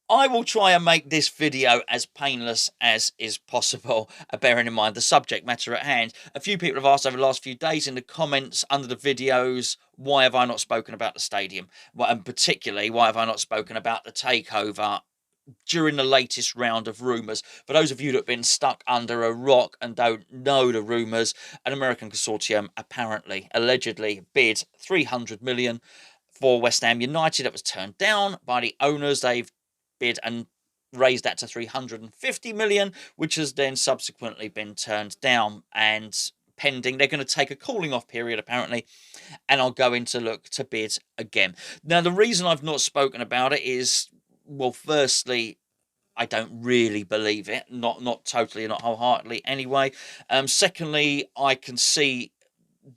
I will try and make this video as painless as is possible, bearing in mind the subject matter at hand. A few people have asked over the last few days in the comments under the videos, why have I not spoken about the stadium? Well, and particularly, why have I not spoken about the takeover during the latest round of rumours? For those of you that have been stuck under a rock and don't know the rumours, an American consortium apparently, allegedly bid 300 million for West Ham United. That was turned down by the owners. They've bid and raised that to 350 million, which has then subsequently been turned down and pending. They're going to take a cooling off period apparently, and I'll go in to look to bid again. Now, the reason I've not spoken about it is, well, firstly, I don't really believe it, not totally, not wholeheartedly anyway. Secondly, I can see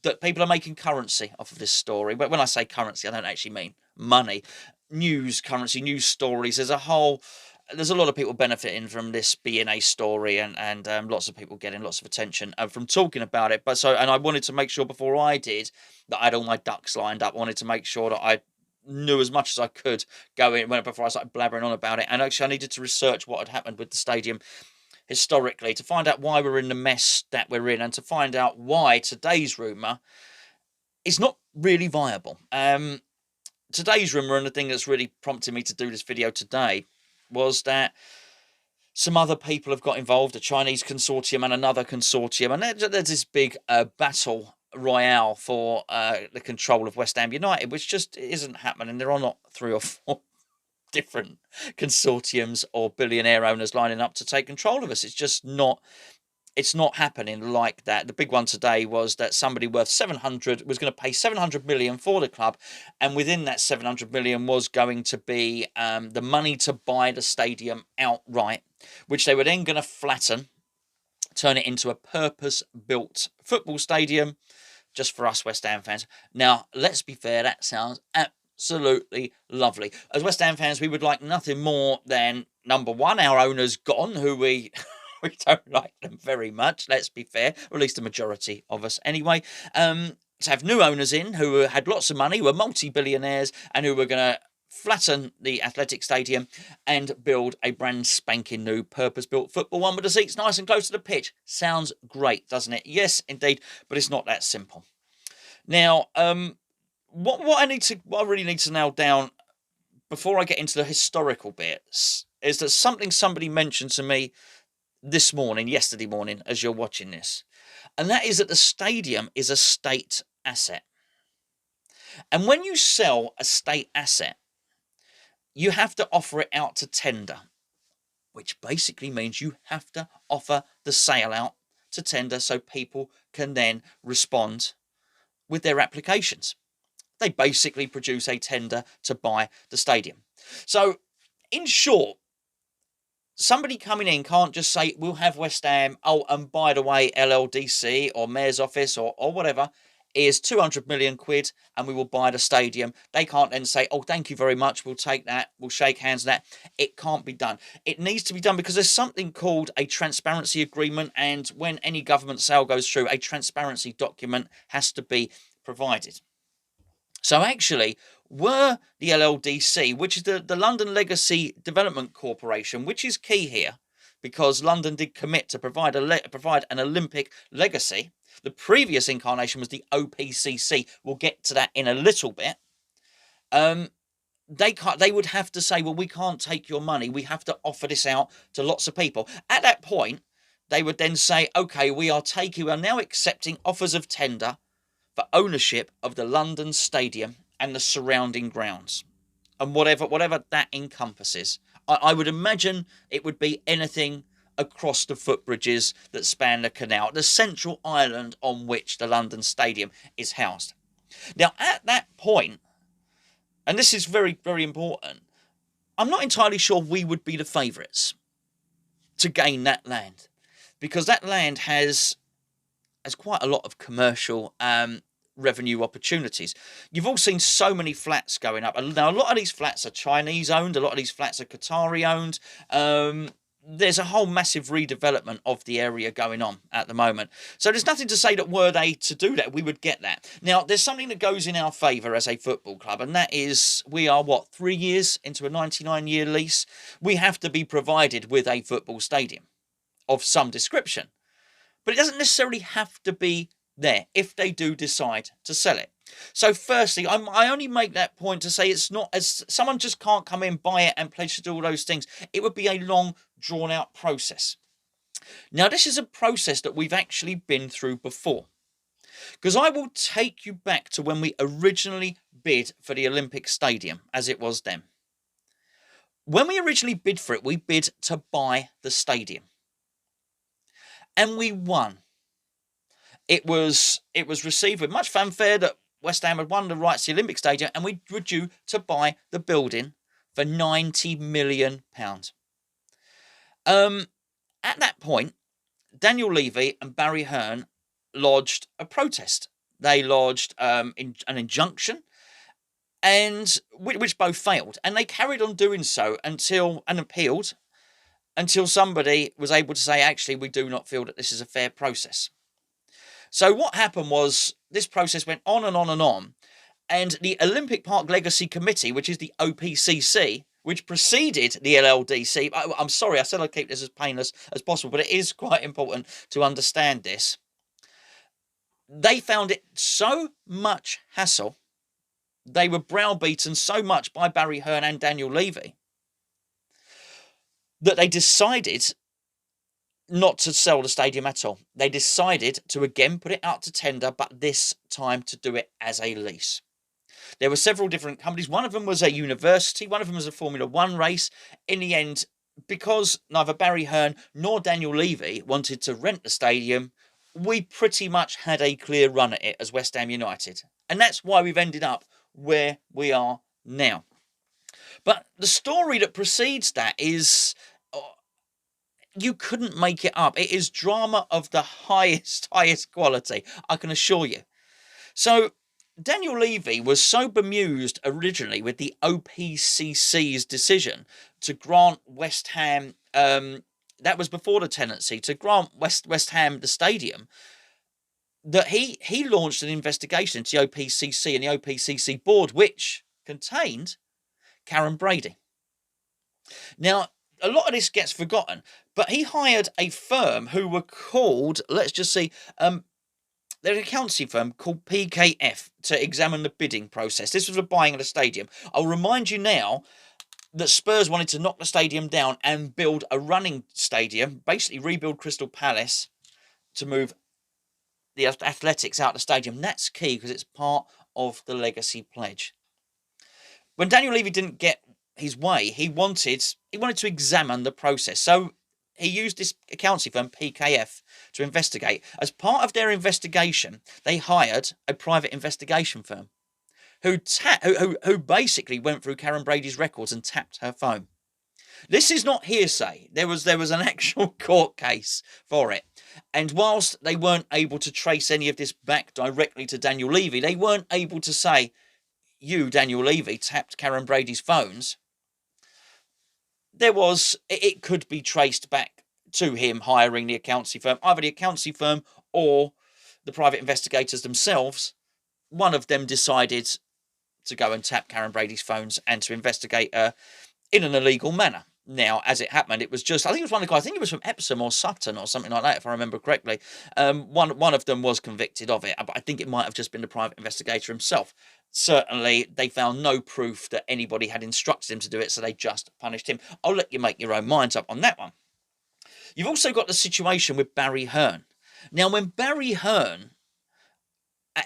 that people are making currency off of this story. But when I say currency, I don't actually mean money. News, currency, news stories. There's a lot of people benefiting from this being a story, and lots of people getting lots of attention from talking about it. And I wanted to make sure before I did that I had all my ducks lined up. I wanted to make sure that I knew as much as I could before I started blabbering on about it. And actually, I needed to research what had happened with the stadium historically to find out why we're in the mess that we're in, and to find out why today's rumour is not really viable. Today's rumour, and the thing that's really prompted me to do this video today, was that some other people have got involved, a Chinese consortium and another consortium, and there's this big battle royale for the control of West Ham United, which just isn't happening. There are not 3 or 4 different consortiums or billionaire owners lining up to take control of us. It's not happening like that. The big one today was that somebody worth 700 was going to pay 700 million for the club, and within that 700 million was going to be the money to buy the stadium outright, which they were then going to flatten, turn it into a purpose-built football stadium just for us West Ham fans. Now, let's be fair, that sounds absolutely lovely. As West Ham fans, we would like nothing more than, number one, our owners gone, who we we don't like them very much, let's be fair, or at least the majority of us anyway. To have new owners in who had lots of money, who were multi-billionaires, and who were going to flatten the athletic stadium and build a brand spanking new purpose-built football one with the seats nice and close to the pitch. Sounds great, doesn't it? Yes, indeed, but it's not that simple. Now, what I really need to nail down before I get into the historical bits is that somebody mentioned to me yesterday morning, as you're watching this, and that is that the stadium is a state asset. And when you sell a state asset, you have to offer it out to tender, which basically means you have to offer the sale out to tender so people can then respond with their applications. They basically produce a tender to buy the stadium. So, in short, somebody coming in can't just say, we'll have West Ham, oh, and by the way, LLDC or Mayor's Office or whatever, is 200 million quid and we will buy the stadium. They can't then say, oh, thank you very much, we'll take that, we'll shake hands on that. It can't be done. It needs to be done because there's something called a transparency agreement, and when any government sale goes through, a transparency document has to be provided. So actually, were the LLDC, which is the London Legacy Development Corporation, which is key here, because London did commit to provide an Olympic legacy. The previous incarnation was the OPCC. We'll get to that in a little bit. They would have to say, well, we can't take your money. We have to offer this out to lots of people. At that point, they would then say, okay, we are now accepting offers of tender for ownership of the London Stadium and the surrounding grounds, and whatever that encompasses. I would imagine it would be anything across the footbridges that span the canal, the central island on which the London Stadium is housed. Now, at that point, and this is very, very important, I'm not entirely sure we would be the favourites to gain that land, because that land has quite a lot of commercial revenue opportunities. You've all seen so many flats going up. Now, a lot of these flats are Chinese owned, a lot of these flats are Qatari owned. there's a whole massive redevelopment of the area going on at the moment. So there's nothing to say that were they to do that, we would get that. Now, there's something that goes in our favour as a football club, and that is we are, what, 3 years into a 99-year lease? We have to be provided with a football stadium of some description. But it doesn't necessarily have to be there if they do decide to sell it. So firstly, I only make that point to say it's not as someone just can't come in, buy it and pledge to do all those things. It would be a long, drawn out process. Now, this is a process that we've actually been through before, because I will take you back to when we originally bid for the Olympic Stadium as it was then. When we originally bid for it, we bid to buy the stadium, and we won. It was received with much fanfare that West Ham had won the rights to the Olympic Stadium, and we were due to buy the building for £90 million. At that point, Daniel Levy and Barry Hearn lodged a protest. They lodged an injunction, and which both failed, and they carried on doing so and appealed until somebody was able to say, actually, we do not feel that this is a fair process. So what happened was this process went on and on and on, and the Olympic Park Legacy Committee, which is the OPCC, which preceded the LLDC, I'm sorry, I said I'd keep this as painless as possible, but it is quite important to understand this. They found it so much hassle, they were browbeaten so much by Barry Hearn and Daniel Levy, that they decided not to sell the stadium at all. They decided to again put it out to tender, but this time to do it as a lease. There were several different companies. One of them was a university. One of them was a Formula One race. In the end, because neither Barry Hearn nor Daniel Levy wanted to rent the stadium, we pretty much had a clear run at it as West Ham United. And that's why we've ended up where we are now. But the story that precedes that is, you couldn't make it up. It is drama of the highest quality, I can assure you. So Daniel Levy was so bemused originally with the OPCC's decision to grant West Ham, that was before the tenancy, to grant West Ham the stadium, that he launched an investigation into the OPCC and the OPCC board, which contained Karen Brady. Now, a lot of this gets forgotten, but he hired a firm who were called, let's just see, they're an accountancy firm called PKF to examine the bidding process. This was the buying of the stadium. I'll remind you now that Spurs wanted to knock the stadium down and build a running stadium, basically rebuild Crystal Palace to move the athletics out of the stadium. That's key because it's part of the legacy pledge. When Daniel Levy didn't get his way, he wanted to examine the process. So he used this accountancy firm, PKF, to investigate. As part of their investigation, they hired a private investigation firm who basically went through Karen Brady's records and tapped her phone. This is not hearsay. There was an actual court case for it. And whilst they weren't able to trace any of this back directly to Daniel Levy, they weren't able to say, you, Daniel Levy, tapped Karen Brady's phones. It could be traced back to him hiring the accountancy firm, either the accountancy firm or the private investigators themselves. One of them decided to go and tap Karen Brady's phones and to investigate her in an illegal manner. Now, as it happened, it was just, I think it was one of the guys, I think it was from Epsom or Sutton or something like that, if I remember correctly. One of them was convicted of it, but I think it might have just been the private investigator himself. Certainly, they found no proof that anybody had instructed him to do it, so they just punished him. I'll let you make your own minds up on that one. You've also got the situation with Barry Hearn. Now, when Barry Hearn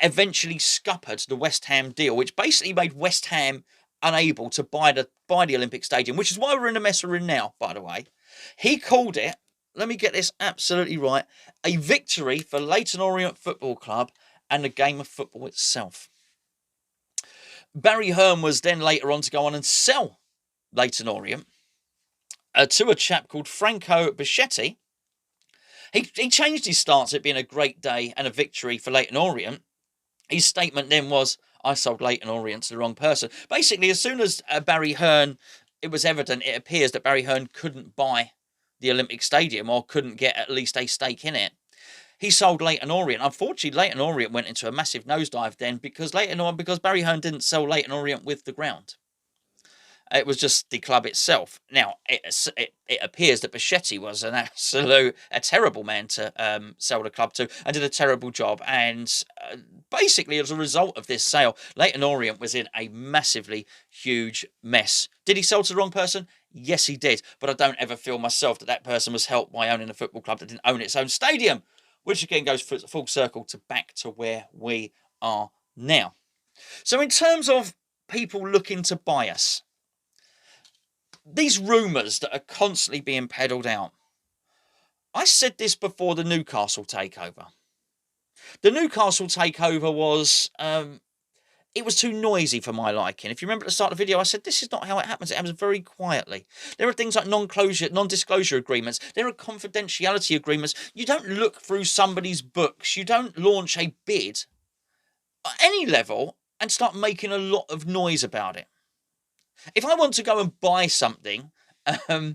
eventually scuppered the West Ham deal, which basically made West Ham unable to buy the Olympic Stadium, which is why we're in the mess we're in now, by the way. He called it, let me get this absolutely right, a victory for Leyton Orient Football Club and the game of football itself. Barry Hearn was then later on to go on and sell Leyton Orient to a chap called Franco Bichetti. He changed his stance at being a great day and a victory for Leyton Orient. His statement then was, I sold Leyton Orient to the wrong person. Basically, as soon as Barry Hearn, it was evident, it appears that Barry Hearn couldn't buy the Olympic Stadium or couldn't get at least a stake in it. He sold Leyton Orient. Unfortunately, Leyton Orient went into a massive nosedive then because Barry Hearn didn't sell Leyton Orient with the ground. It was just the club itself. Now, it appears that Bichetti was a terrible man to sell the club to and did a terrible job. And basically, as a result of this sale, Leyton Orient was in a massively huge mess. Did he sell to the wrong person? Yes, he did. But I don't ever feel myself that person was helped by owning a football club that didn't own its own stadium, which again goes full circle back to where we are now. So in terms of people looking to buy us, these rumours that are constantly being peddled out. I said this before the Newcastle takeover. The Newcastle takeover was, it was too noisy for my liking. If you remember at the start of the video, I said, this is not how it happens. It happens very quietly. There are things like non-disclosure agreements. There are confidentiality agreements. You don't look through somebody's books. You don't launch a bid at any level and start making a lot of noise about it. If I want to go and buy something at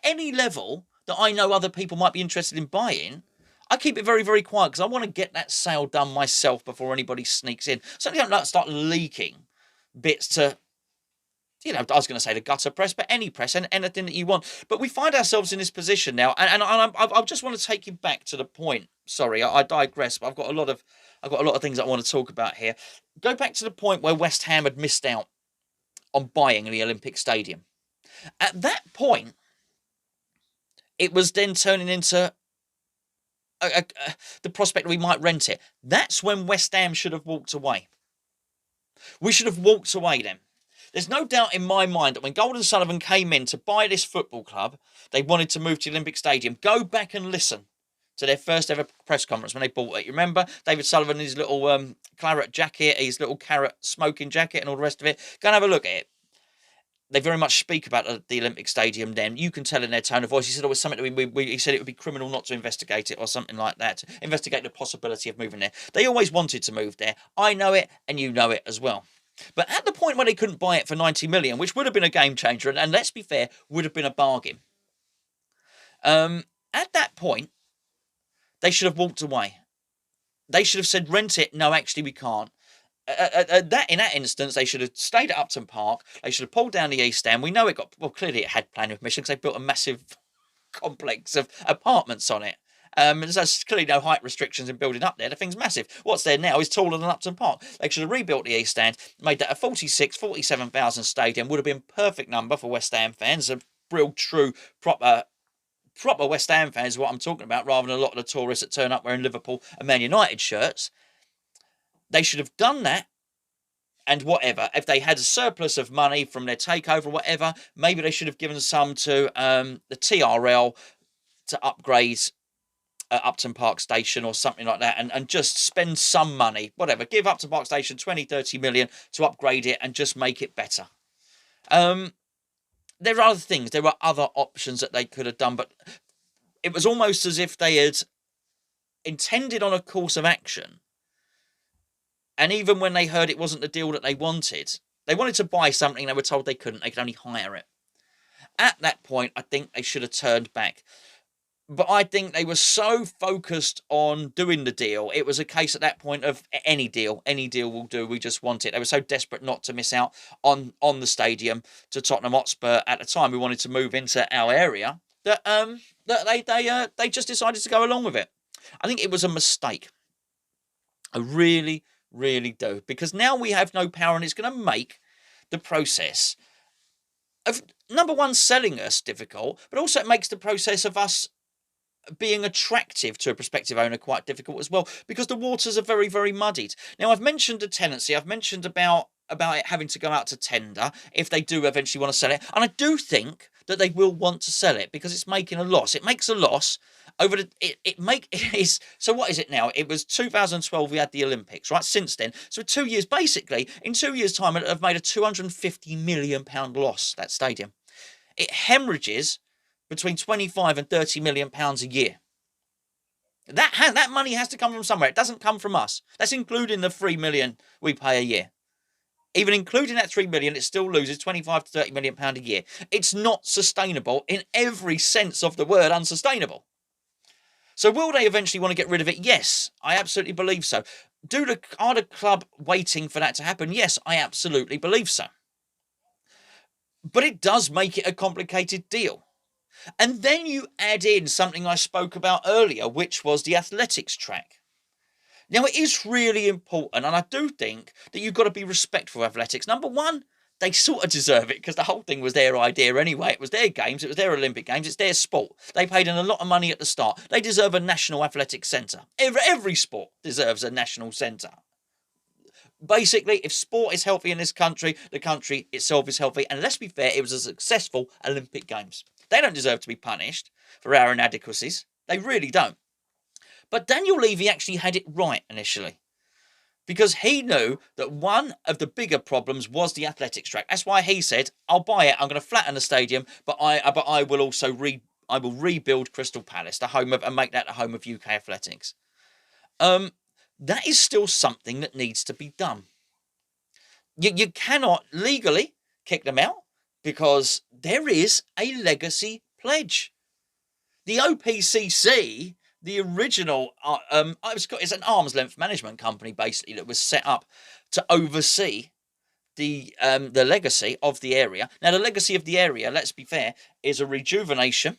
any level that I know other people might be interested in buying, I keep it very, very quiet because I want to get that sale done myself before anybody sneaks in. Certainly don't start leaking bits to, I was going to say the gutter press, but any press and anything that you want. But we find ourselves in this position now, and I just want to take you back to the point. Sorry, I digress, but I've got a lot of things I want to talk about here. Go back to the point where West Ham had missed out on buying the Olympic Stadium. At that point, it was then turning into the prospect we might rent it. That's when West Ham should have walked away. We should have walked away then. There's no doubt in my mind that when Gold & Sullivan came in to buy this football club, they wanted to move to the Olympic Stadium. Go back and listen to their first ever press conference when they bought it. You remember David Sullivan in his little claret jacket, his little carrot smoking jacket and all the rest of it? Go and have a look at it. They very much speak about the Olympic Stadium then. You can tell in their tone of voice. He said it was something that he said it would be criminal not to investigate it or something like that. To investigate the possibility of moving there. They always wanted to move there. I know it and you know it as well. But at the point where they couldn't buy it for 90 million, which would have been a game changer, and let's be fair, would have been a bargain. At that point, they should have walked away. They should have said, rent it. No, actually, we can't. In that instance, they should have stayed at Upton Park. They should have pulled down the East End. We know clearly it had planning permission because they built a massive complex of apartments on it. There's clearly no height restrictions in building up there. The thing's massive. What's there now is taller than Upton Park. They should have rebuilt the East End, made that a 47,000 stadium. Would have been a perfect number for West Ham fans. A real, true, proper West Ham fans is what I'm talking about, rather than a lot of the tourists that turn up wearing Liverpool and Man United shirts. They should have done that, and whatever. If they had a surplus of money from their takeover or whatever, maybe they should have given some to the TRL to upgrade Upton Park Station or something like that, and just spend some money, whatever. Give Upton Park Station 20-30 million to upgrade it and just make it better. There are other things. There were other options that they could have done, but it was almost as if they had intended on a course of action. And even when they heard it wasn't the deal that they wanted to buy something, they were told they couldn't. They could only hire it. At that point, I think they should have turned back. But I think they were so focused on doing the deal. It was a case at that point of any deal will do. We just want it. They were so desperate not to miss out on the stadium to Tottenham Hotspur at the time. We wanted to move into our area that they just decided to go along with it. I think it was a mistake. I really do, because now we have no power, and it's going to make the process of, number one, selling us difficult, but also it makes the process of us being attractive to a prospective owner quite difficult as well, because the waters are very, very muddied. Now, I've mentioned the tenancy. I've mentioned about it having to go out to tender if they do eventually want to sell it, and I do think that they will want to sell it because it's making a loss. It makes a loss over so what is it now? It was 2012 we had the Olympics, right? Since then, so 2 years, basically in 2 years' time, it have made a £250 million loss, that stadium. It hemorrhages between 25 and 30 million pounds a year. That money has to come from somewhere. It doesn't come from us. That's including the 3 million we pay a year. Even including that 3 million, it still loses 25 to 30 million pound a year. It's not sustainable in every sense of the word unsustainable. So will they eventually want to get rid of it? Yes, I absolutely believe so. Are the club waiting for that to happen? Yes, I absolutely believe so. But it does make it a complicated deal. And then you add in something I spoke about earlier, which was the athletics track. Now, it is really important, and I do think that you've got to be respectful of athletics. Number one, they sort of deserve it because the whole thing was their idea anyway. It was their games, it was their Olympic Games, it's their sport. They paid in a lot of money at the start. They deserve a national athletics centre. Every sport deserves a national centre. Basically, if sport is healthy in this country, the country itself is healthy. And let's be fair, it was a successful Olympic Games. They don't deserve to be punished for our inadequacies. They really don't. But Daniel Levy actually had it right initially, because he knew that one of the bigger problems was the athletics track. That's why he said, "I'll buy it. I'm going to flatten the stadium, but I will also rebuild Crystal Palace, the home of, and make that the home of UK athletics." That is still something that needs to be done. You cannot legally kick them out because there is a legacy pledge. The OPCC, the original, it's an arm's length management company basically that was set up to oversee the legacy of the area. Now, the legacy of the area, let's be fair, is a rejuvenation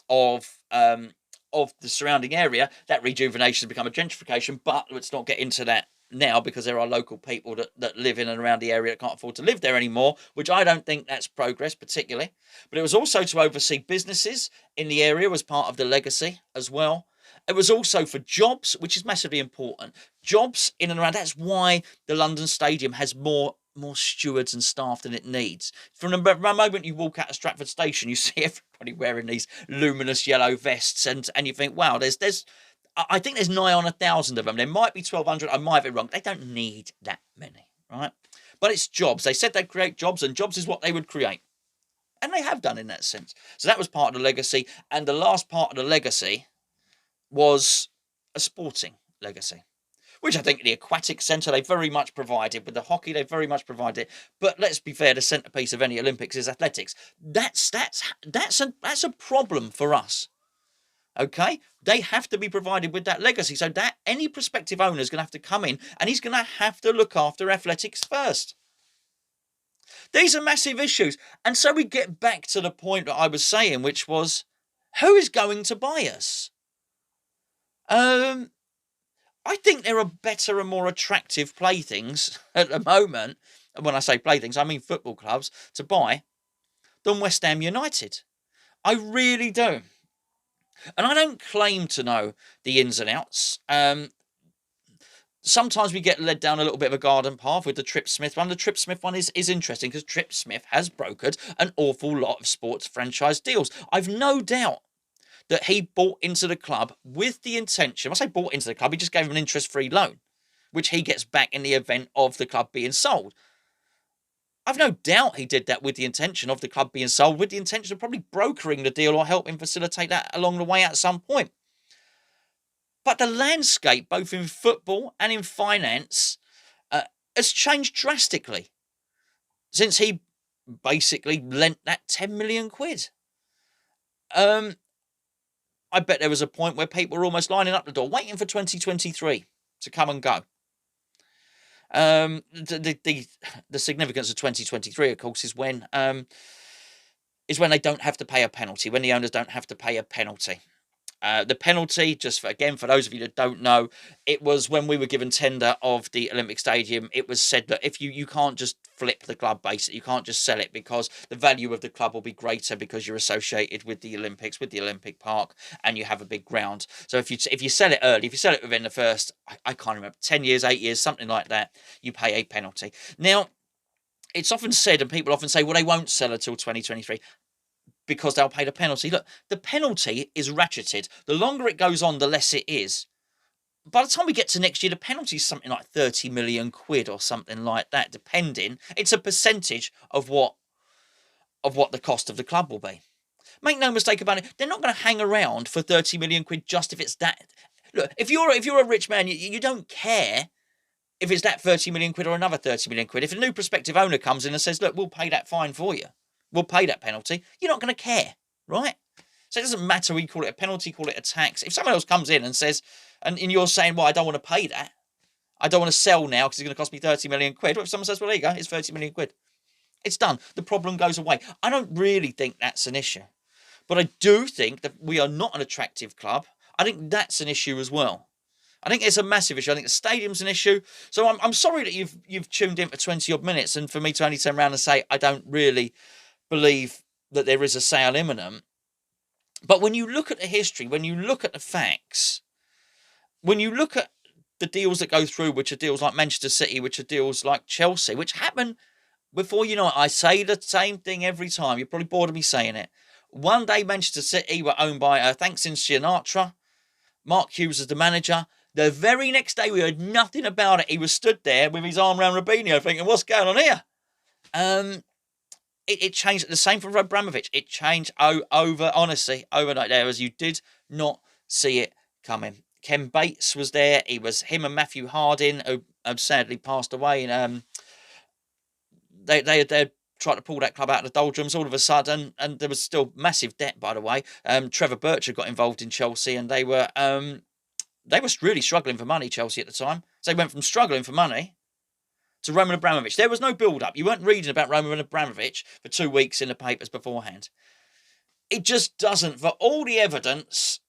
of the surrounding area. That rejuvenation has become a gentrification, but let's not get into that now because there are local people that live in and around the area that can't afford to live there anymore, which I don't think that's progress particularly. But it was also to oversee businesses in the area as part of the legacy as well. It was also for jobs, which is massively important. Jobs in and around. That's why the London Stadium has more stewards and staff than it needs. From the moment you walk out of Stratford Station, you see everybody wearing these luminous yellow vests, and you think, wow, I think there's nigh on 1,000 of them. There might be 1,200. I might be wrong. They don't need that many, right? But it's jobs. They said they'd create jobs, and jobs is what they would create. And they have done in that sense. So that was part of the legacy. And the last part of the legacy was a sporting legacy, which I think the aquatic centre they very much provided. With the hockey, they very much provided. But let's be fair, the centrepiece of any Olympics is athletics. That's a problem for us. Okay, they have to be provided with that legacy, so that any prospective owner is going to have to come in and he's going to have to look after athletics first. These are massive issues, and so we get back to the point that I was saying, which was, who is going to buy us? I think there are better and more attractive playthings at the moment, and when I say playthings, I mean football clubs, to buy than West Ham United. I really do. And I don't claim to know the ins and outs. Sometimes we get led down a little bit of a garden path with the Trip Smith one. The Trip Smith one is interesting because Trip Smith has brokered an awful lot of sports franchise deals. I've no doubt that he bought into the club with the intention, when I say bought into the club, he just gave him an interest-free loan, which he gets back in the event of the club being sold. I've no doubt he did that with the intention of the club being sold, with the intention of probably brokering the deal or helping facilitate that along the way at some point. But the landscape, both in football and in finance, has changed drastically since he basically lent that 10 million quid. I bet there was a point where people were almost lining up the door, waiting for 2023 to come and go. The significance of 2023, of course, is when they don't have to pay a penalty, when the owners don't have to pay a penalty. The penalty, just for those of you that don't know, it was when we were given tender of the Olympic Stadium. It was said that if you can't just flip the club, basically, you can't just sell it because the value of the club will be greater because you're associated with the Olympics, with the Olympic Park, and you have a big ground. So if you sell it early, if you sell it within the first, I can't remember, 10 years, 8 years, something like that, you pay a penalty. Now, it's often said, and people often say, well, they won't sell until 2023. Because they'll pay the penalty. Look, the penalty is ratcheted. The longer it goes on, the less it is. By the time we get to next year, the penalty is something like 30 million quid or something like that, depending. It's a percentage of what the cost of the club will be. Make no mistake about it, they're not going to hang around for 30 million quid just if it's that. Look, if you're a rich man, you don't care if it's that 30 million quid or another 30 million quid, if a new prospective owner comes in and says, look, we'll pay that fine for you, we'll pay that penalty, you're not going to care, right? So it doesn't matter whether you call it a penalty, call it a tax. If someone else comes in and says, and you're saying, well, I don't want to pay that, I don't want to sell now because it's going to cost me 30 million quid. What if someone says, well, there you go, it's 30 million quid. It's done. The problem goes away. I don't really think that's an issue. But I do think that we are not an attractive club. I think that's an issue as well. I think it's a massive issue. I think the stadium's an issue. So I'm sorry that you've tuned in for 20 odd minutes, and for me to only turn around and say I don't really believe that there is a sale imminent. But when you look at the history, when you look at the facts, when you look at the deals that go through, which are deals like Manchester City, which are deals like Chelsea, which happen before you know it, I say the same thing every time. You're probably bored of me saying it. One day Manchester City were owned by Thanksin Sinatra. Mark Hughes as the manager. The very next day we heard nothing about it. He was stood there with his arm around Robinho thinking, what's going on here? It changed. The same for Abramovich. It changed overnight there, as you did not see it coming. Ken Bates was there. It was him and Matthew Harding, who sadly passed away. And they tried to pull that club out of the doldrums all of a sudden, and there was still massive debt, by the way. Trevor Bircher got involved in Chelsea, and they were really struggling for money, Chelsea, at the time. So they went from struggling for money to Roman Abramovich. There was no build-up. You weren't reading about Roman Abramovich for 2 weeks in the papers beforehand. It just doesn't, for all the evidence,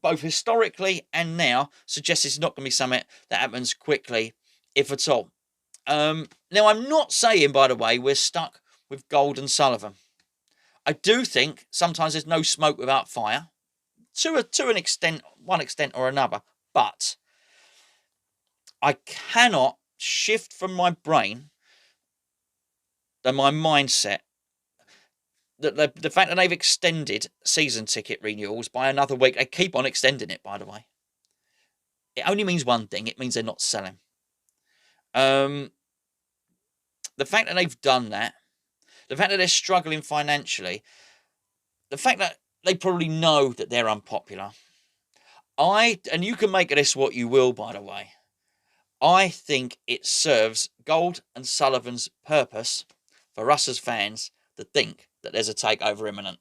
both historically and now, suggests it's not going to be something that happens quickly, if at all. Now, I'm not saying, by the way, we're stuck with Gold and Sullivan. I do think sometimes there's no smoke without fire, to an extent, one extent or another. But I cannot shift from my brain and my mindset that the fact that they've extended season ticket renewals by another week, they keep on extending it, by the way. It only means one thing. It means they're not selling. The fact that they've done that, the fact that they're struggling financially, the fact that they probably know that they're unpopular. And you can make of this what you will, by the way. I think it serves Gold and Sullivan's purpose for us as fans to think that there's a takeover imminent.